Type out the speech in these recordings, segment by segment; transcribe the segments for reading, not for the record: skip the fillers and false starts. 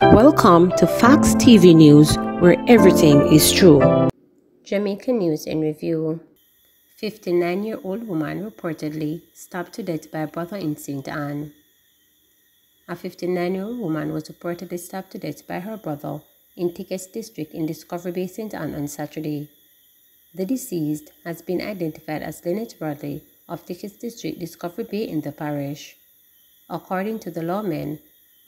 Welcome to Facts TV News, where everything is true. Jamaica News in Review. 59-year-old woman reportedly stabbed to death by a brother in St. Ann. A 59-year-old woman was reportedly stabbed to death by her brother in Tickets District in Discovery Bay, St. Ann on Saturday. The deceased has been identified as Lynette Bradley of Tickets District, Discovery Bay in the parish. According to the lawmen,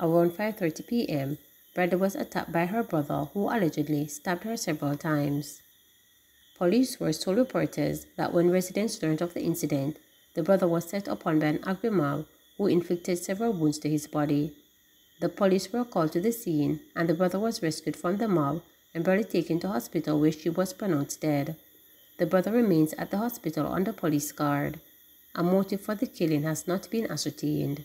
around 5:30 p.m., Bradley was attacked by her brother, who allegedly stabbed her several times. Police were told reporters that when residents learned of the incident, the brother was set upon by an angry mob who inflicted several wounds to his body. The police were called to the scene, and the brother was rescued from the mob and Bradley taken to hospital, where she was pronounced dead. The brother remains at the hospital under police guard. A motive for the killing has not been ascertained.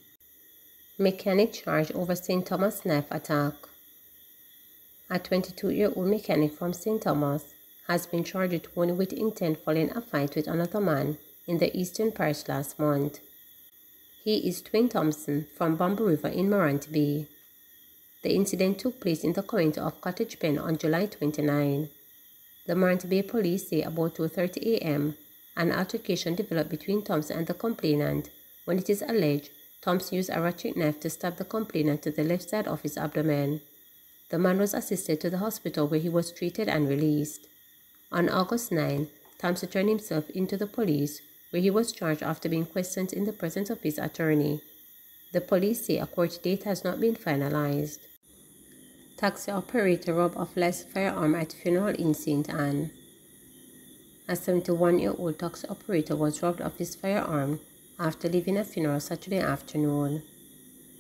Mechanic charged over St. Thomas knife attack. A 22-year-old mechanic from St. Thomas has been charged with intent following a fight with another man in the Eastern Parish last month. He is Twin Thompson from Bamboo River in Morant Bay. The incident took place in the community of Cottage Pen on July 29. The Morant Bay police say about 2:30 a.m. an altercation developed between Thompson and the complainant when it is alleged Thompson used a ratchet knife to stab the complainant to the left side of his abdomen. The man was assisted to the hospital, where he was treated and released. On August 9, Thompson turned himself into the police, where he was charged after being questioned in the presence of his attorney. The police say a court date has not been finalized. Taxi operator robbed of licensed firearm at funeral in St. Ann. A 71-year-old taxi operator was robbed of his firearm after leaving a funeral Saturday afternoon.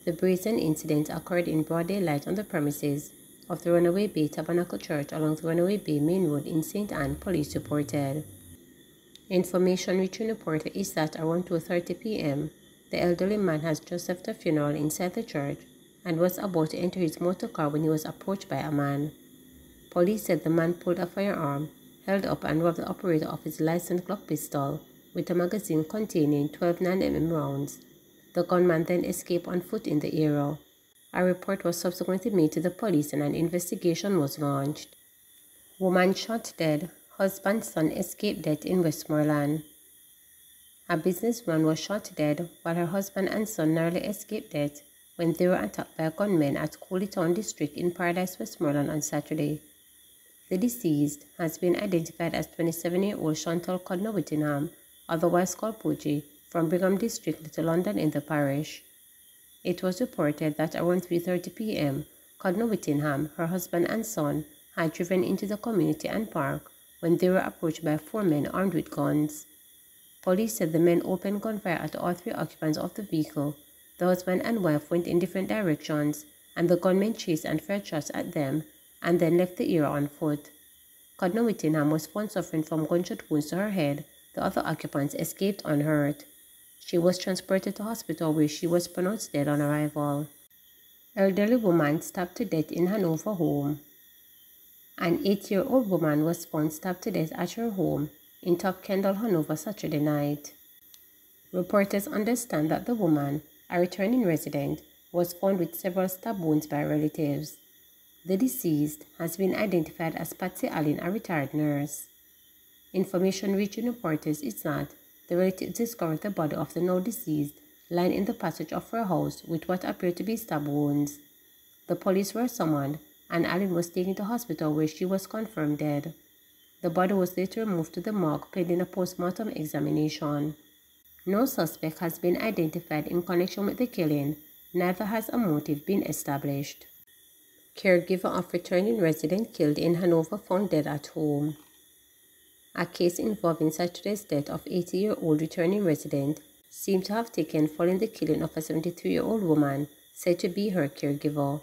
The brazen incident occurred in broad daylight on the premises of the Runaway Bay Tabernacle Church along the Runaway Bay Main Road in St. Ann, police reported. Information reaching the reporter is that around 2:30 p.m., the elderly man has just left a funeral inside the church and was about to enter his motor car when he was approached by a man. Police said the man pulled a firearm, held up, and robbed the operator of his licensed Glock pistol with a magazine containing 12 9mm rounds. The gunman then escaped on foot in the area. A report was subsequently made to the police and an investigation was launched. Woman shot dead, husband's son escaped death in Westmoreland. A businesswoman was shot dead while her husband and son narrowly escaped death when they were attacked by gunmen at Cooleytown District in Paradise, Westmoreland on Saturday. The deceased has been identified as 27-year-old Chantal Codner-Whittingham, otherwise called Poochie, from Brigham District, Little London in the parish. It was reported that around 3:30 p.m., Codner-Whittingham, her husband and son, had driven into the community and park when they were approached by 4 men armed with guns. Police said the men opened gunfire at all 3 occupants of the vehicle. The husband and wife went in different directions, and the gunmen chased and fired shots at them and then left the area on foot. Codner-Whittingham was found suffering from gunshot wounds to her head. The other occupants escaped unhurt. She was transported to hospital, where she was pronounced dead on arrival. Elderly woman stabbed to death in Hanover home. An 8-year-old woman was found stabbed to death at her home in Top Kendall, Hanover, Saturday night. Reporters understand that the woman, a returning resident, was found with several stab wounds by relatives. The deceased has been identified as Patsy Allen, a retired nurse. Information reaching reporters is that the relatives discovered the body of the now deceased lying in the passage of her house with what appeared to be stab wounds. The police were summoned, and Allen was taken to hospital, where she was confirmed dead. The body was later moved to the morgue pending a post-mortem examination. No suspect has been identified in connection with the killing, neither has a motive been established. Caregiver of returning resident killed in Hanover found dead at home. A case involving Saturday's death of 80-year-old returning resident seemed to have taken following the killing of a 73-year-old woman said to be her caregiver.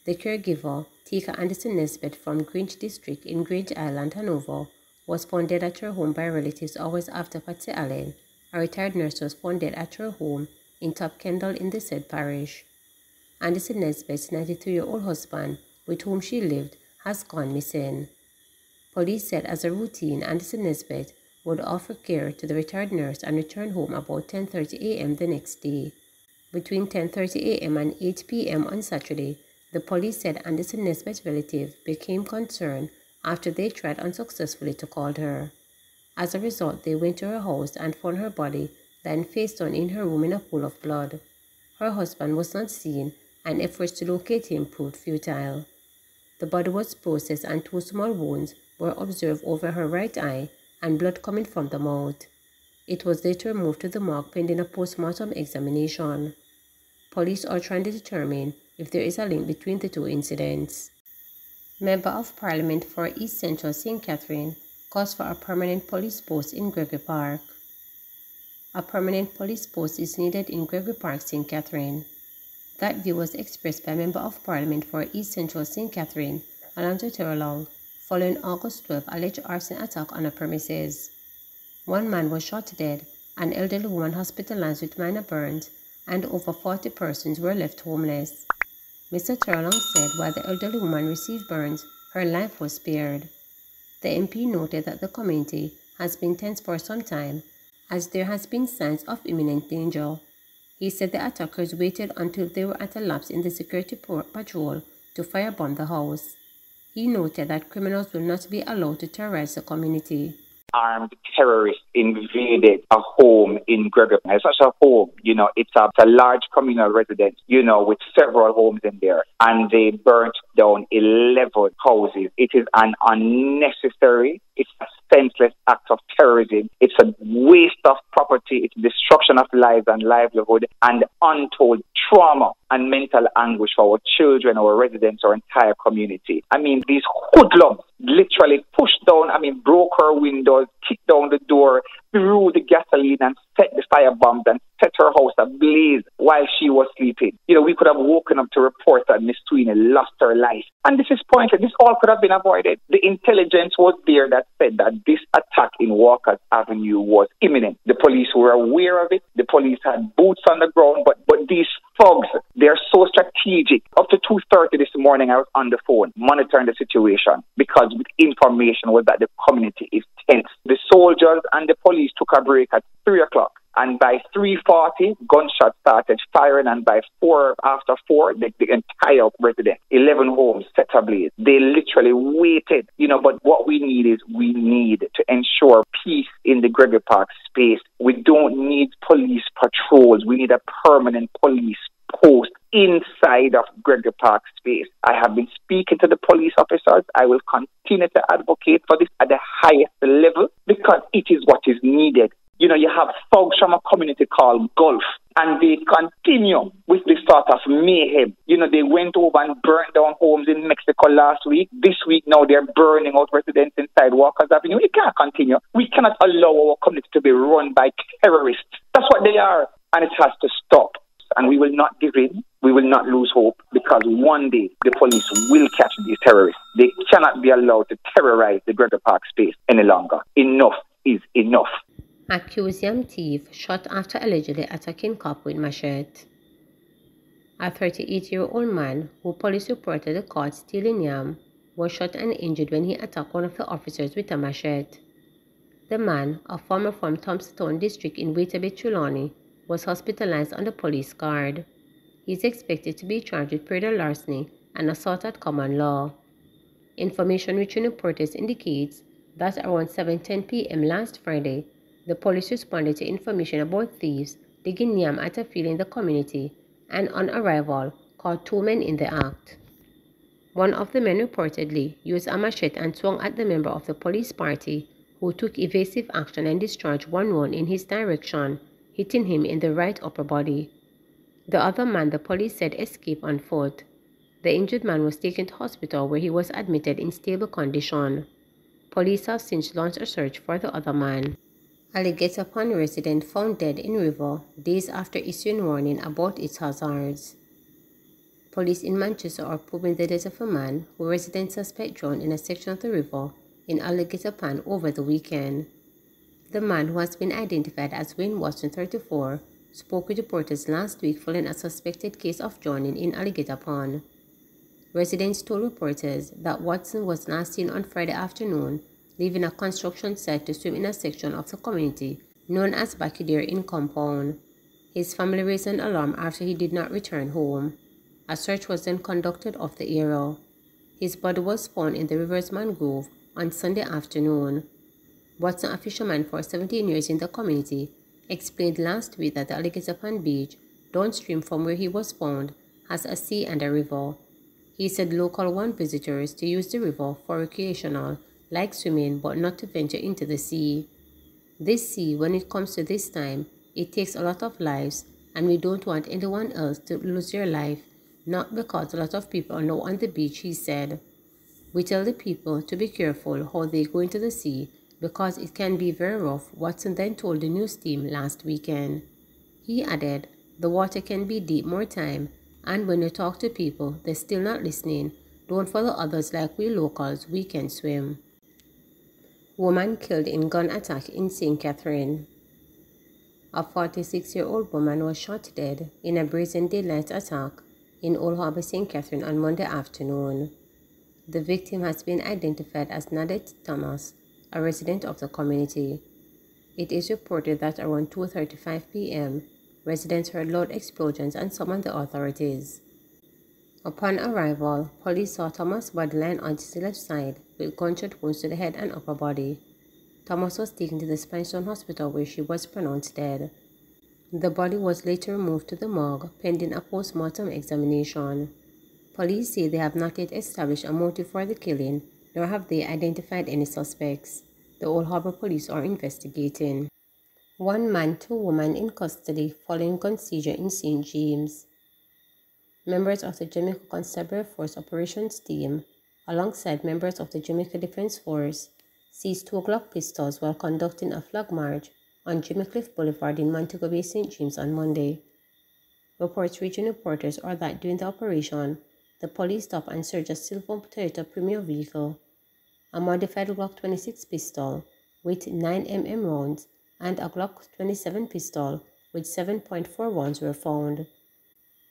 The caregiver, Tika Anderson Nesbitt from Grange District in Grange Island, Hanover, was found dead at her home by relatives hours after Patsy Allen, a retired nurse, was found dead at her home in Top Kendall in the said parish. Anderson Nesbitt's 93-year-old husband, with whom she lived, has gone missing. Police said as a routine, Anderson Nesbitt would offer care to the retired nurse and return home about 10:30 a.m. the next day. Between 10:30 a.m. and 8 p.m. on Saturday, The police said Anderson Nesbitt's relative became concerned after they tried unsuccessfully to call her. As a result, they went to her house and found her body lying face down in her room in a pool of blood. Her husband was not seen, and efforts to locate him proved futile. The body was processed and 2 small wounds were observed over her right eye and blood coming from the mouth. It was later moved to the morgue pending a post-mortem examination. Police are trying to determine if there is a link between the 2 incidents. Member of Parliament for East Central St. Catherine calls for a permanent police post in Gregory Park. A permanent police post is needed in Gregory Park, St. Catherine. That view was expressed by Member of Parliament for East Central St. Catherine, Alonzo Terrelong, following August 12 alleged arson attack on a premises. 1 man was shot dead, an elderly woman hospitalized with minor burns, and over 40 persons were left homeless. Mr. Terrelong said while the elderly woman received burns, her life was spared. The MP noted that the community has been tense for some time, as there has been signs of imminent danger. He said the attackers waited until they were at a lapse in the security patrol to firebomb the house. He noted that criminals will not be allowed to terrorize the community. Armed terrorists invaded a home in Gregory. It's not a home, it's a large communal residence, with several homes in there. And they burnt down 11 houses. It is an unnecessary, it's a senseless act of terrorism. It's a waste of property. It's destruction of lives and livelihood and untold trauma and mental anguish for our children, our residents, our entire community. These hoodlums literally pushed down, broke her windows, kicked down the door, threw the gasoline and set the fire bombs and set her house ablaze while she was sleeping. We could have woken up to report that Miss Sweeney lost her life. And this is pointless. This all could have been avoided. The intelligence was there that said that this attack in Walker's Avenue was imminent. The police were aware of it. The police had boots on the ground. But these thugs, they're so strategic. Up to 2:30 this morning, I was on the phone monitoring the situation because the information was that the community is tense. The soldiers and the police took a break at 3 o'clock. And by 3:40, gunshots started firing, and by after 4, the entire residence, 11 homes set ablaze. They literally waited, but what we need to ensure peace in the Gregory Park space. We don't need police patrols. We need a permanent police post inside of Gregory Park space. I have been speaking to the police officers. I will continue to advocate for this at the highest level because it is what is needed. You have thugs from a community called Gulf, and they continue with this sort of mayhem. They went over and burned down homes in Mexico last week. This week now they're burning out residents inside Walker's Avenue. It can't continue. We cannot allow our community to be run by terrorists. That's what they are, and it has to stop. And we will not give in. We will not lose hope because one day the police will catch these terrorists. They cannot be allowed to terrorize the Gregory Park space any longer. Enough is enough. Accused yam thief shot after allegedly attacking cop with machete. A 38-year-old man who police reported the caught stealing yam was shot and injured when he attacked one of the officers with a machete. The man, a farmer from Thompson district in Waitabit, Trelawney, was hospitalized on the police guard. He is expected to be charged with murder, larceny, and assault at common law. Information reaching reporters indicates that around 7:10 p.m. last Friday, the police responded to information about thieves digging yam at a field in the community and on arrival caught 2 men in the act. One of the men reportedly used a machete and swung at the member of the police party who took evasive action and discharged one round in his direction, hitting him in the right upper body. The other man, the police said, escaped on foot. The injured man was taken to hospital where he was admitted in stable condition. Police have since launched a search for the other man. Alligator Pond resident found dead in river days after issuing warning about its hazards. Police in Manchester are probing the death of a man who residents suspect drowned in a section of the river in Alligator Pond over the weekend. The man, who has been identified as Wayne Watson, 34, spoke with reporters last week following a suspected case of drowning in Alligator Pond. Residents told reporters that Watson was last seen on Friday afternoon leaving a construction site to swim in a section of the community known as Bakidere in Compound. His family raised an alarm after he did not return home. A search was then conducted of the area. His body was found in the river's mangrove on Sunday afternoon. Watson, a fisherman for 17 years in the community, explained last week that the Alligator Pond Beach, downstream from where he was found, has a sea and a river. He said local want visitors to use the river for recreational, like swimming, but not to venture into the sea. This sea, when it comes to this time, it takes a lot of lives, and we don't want anyone else to lose their life, not because a lot of people are now on the beach, he said. We tell the people to be careful how they go into the sea because it can be very rough, Watson then told the news team last weekend. He added, the water can be deep more time, and when you talk to people, they're still not listening. Don't follow others like we locals, we can swim. Woman killed in gun attack in St. Catherine. A 46-year-old woman was shot dead in a brazen daylight attack in Old Harbour, St. Catherine on Monday afternoon. The victim has been identified as Nadette Thomas, a resident of the community. It is reported that around 2:35 p.m., residents heard loud explosions and summoned the authorities. Upon arrival, police saw Thomas' body lying on his left side with gunshot wounds to the head and upper body. Thomas was taken to the Spinestone Hospital where she was pronounced dead. The body was later removed to the morgue pending a post-mortem examination. Police say they have not yet established a motive for the killing, nor have they identified any suspects. The Old Harbour police are investigating. One man, two women in custody following gun seizure in St. James. Members of the Jamaica Constabulary Force Operations Team, alongside members of the Jamaica Defence Force, seized 2 Glock pistols while conducting a flag march on Jimmy Cliff Boulevard in Montego Bay, St. James on Monday. Reports reaching reporters are that during the operation, the police stopped and searched a silver Toyota Premier vehicle. A modified Glock 26 pistol with 9mm rounds and a Glock 27 pistol with 7.4 rounds were found.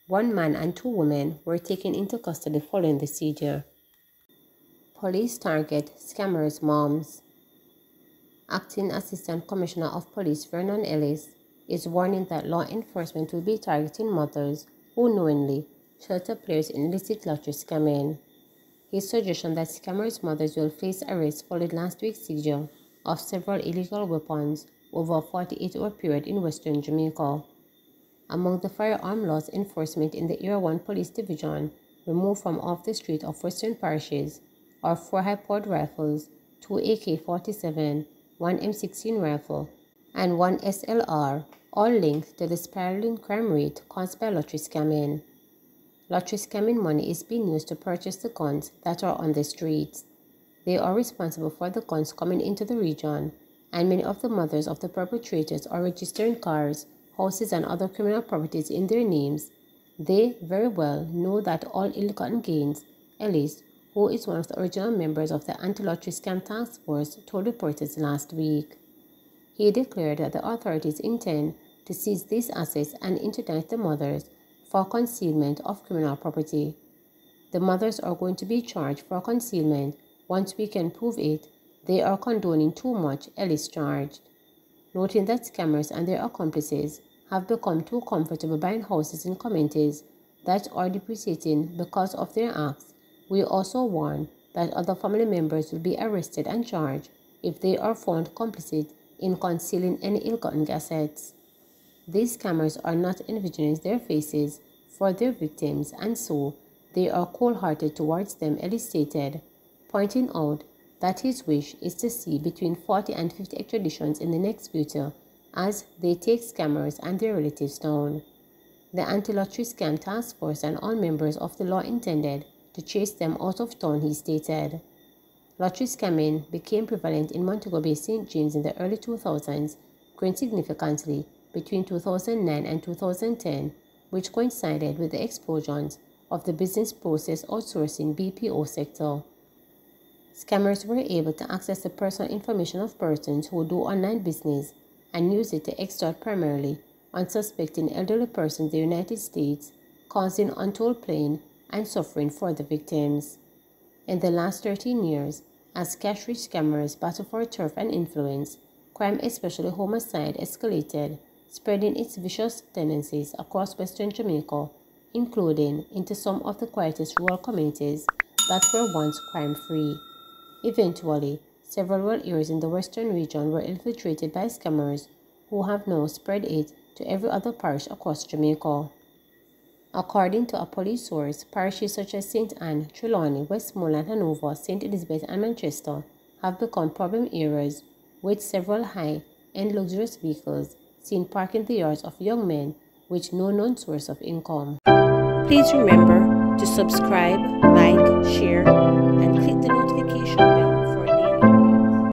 One man and 2 women were taken into custody following the seizure. Police target scammers' moms. Acting Assistant Commissioner of Police Vernon Ellis is warning that law enforcement will be targeting mothers who knowingly shelter players in illicit lottery scamming. His suggestion that scammers' mothers will face arrest followed last week's seizure of several illegal weapons over a 48-hour period in western Jamaica. Among the firearm laws enforcement in the Area 1 Police Division removed from off the street of western parishes are 4 high-powered rifles, 2 AK-47, 1 M16 rifle, and 1 SLR, all linked to the spiraling crime rate caused by lottery scamming. Lottery scamming money is being used to purchase the guns that are on the streets. They are responsible for the guns coming into the region, and many of the mothers of the perpetrators are registering cars, houses, and other criminal properties in their names. They very well know that all ill-gotten gains. Ellis, who is one of the original members of the Anti-Lottery Scam Task Force, told reporters last week. He declared that the authorities intend to seize these assets and interdict the mothers for concealment of criminal property. The mothers are going to be charged for concealment. Once we can prove it, they are condoning too much, Ellis charged. Noting that scammers and their accomplices have become too comfortable buying houses in communities that are depreciating because of their acts, we also warn that other family members will be arrested and charged if they are found complicit in concealing any ill-gotten assets. These scammers are not envisioning their faces for their victims, and so they are cold-hearted towards them, Ellis stated, pointing out that his wish is to see between 40 and 50 extraditions in the next future as they take scammers and their relatives down. The Anti-Lottery Scam Task Force and all members of the law intended to chase them out of town, he stated. Lottery scamming became prevalent in Montego Bay, St. James in the early 2000s, growing significantly between 2009 and 2010, which coincided with the explosions of the business process outsourcing BPO sector. Scammers were able to access the personal information of persons who do online business and use it to extort primarily unsuspecting elderly persons in the United States, causing untold pain and suffering for the victims. In the last 13 years, as cash-rich scammers battle for turf and influence, crime, especially homicide, escalated, spreading its vicious tendencies across western Jamaica including into some of the quietest rural communities that were once crime-free. Eventually, several rural areas in the western region were infiltrated by scammers who have now spread it to every other parish across Jamaica. According to a police source, parishes such as St. Anne, Trelawney, Westmoreland, Hanover, St. Elizabeth and Manchester have become problem areas, with several high-end luxurious vehicles seen parked in the yards of young men with no known source of income. Please remember to subscribe, like, share, and click the notification bell.